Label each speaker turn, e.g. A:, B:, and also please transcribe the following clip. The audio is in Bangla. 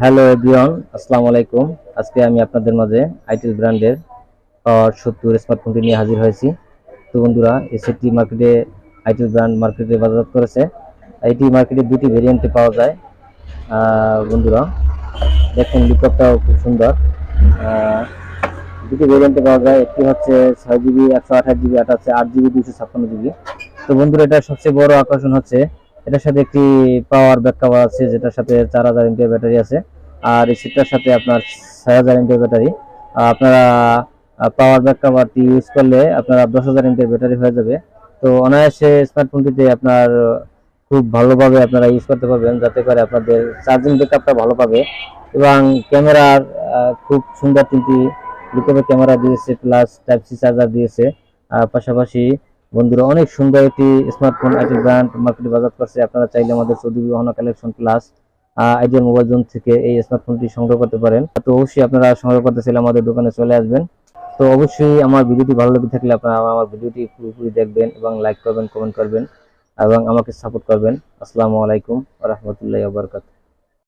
A: হ্যালো এভরিওয়ান, আসসালামু আলাইকুম। আজকে আমি আপনাদের মাঝে আইটেল ব্র্যান্ডের পাওয়ার 70 স্মার্টফোনটি নিয়ে হাজির হয়েছি। তো বন্ধুরা, এই সেটটি মার্কেটে আইটেল ব্র্যান্ড মার্কেটে বাজার করেছে। এটি মার্কেটে দুটি ভেরিয়েন্টে পাওয়া যায়। বন্ধুরা দেখুন, লিপটপটাও খুব সুন্দর। দুটি ভেরিয়েন্টে পাওয়া যায়। একটি হচ্ছে 6 জিবি 128 জিবি, এটা হচ্ছে 8 জিবি 256 জিবি। তো বন্ধুরা, এটা সবচেয়ে বড় আকর্ষণ হচ্ছে এটার সাথে একটি পাওয়ার ব্যাক কভার আছে, যেটার সাথে 4000 এমপিএর ব্যাটারি আছে। আর এই সেটটার সাথে আপনার 6000 এমপিএর ব্যাটারি। আপনারা পাওয়ার ব্যাক কভারটি ইউজ করলে আপনারা 10000 এমপিএর ব্যাটারি হয়ে যাবে। তো অনায়াসে স্মার্টফোনটিতে আপনার খুব ভালোভাবে আপনারা ইউজ করতে পারবেন, যাতে করে আপনাদের চার্জিং ব্যাকআপটা ভালো পাবে। এবং ক্যামেরার খুব সুন্দর তিনটি লিপটপের ক্যামেরা দিয়েছে, প্লাস টাইপ সি চার্জার দিয়েছে। পাশাপাশি বন্ধুরা, অনেক সুন্দর একটি স্মার্টফোন আইটেল ব্র্যান্ড মার্কেটে বাজার করছে। আপনারা চাইলে আমাদের চৌধুরী গহনা collection plus ideal mobile zone থেকে এই স্মার্টফোনটি সংগ্রহ করতে পারেন। তো অবশ্যই আপনারা সংগ্রহ করতে চাইলে আমাদের দোকানে চলে আসবেন। তো অবশ্যই আমার ভিডিওটি ভালো লেগে থাকলে আপনারা আমার ভিডিওটি পুরোপুরি দেখবেন এবং লাইক করবেন, কমেন্ট করবেন এবং আমাকে সাপোর্ট করবেন। আসসালামু আলাইকুম ওয়া রাহমাতুল্লাহি ওয়া বারাকাতুহু।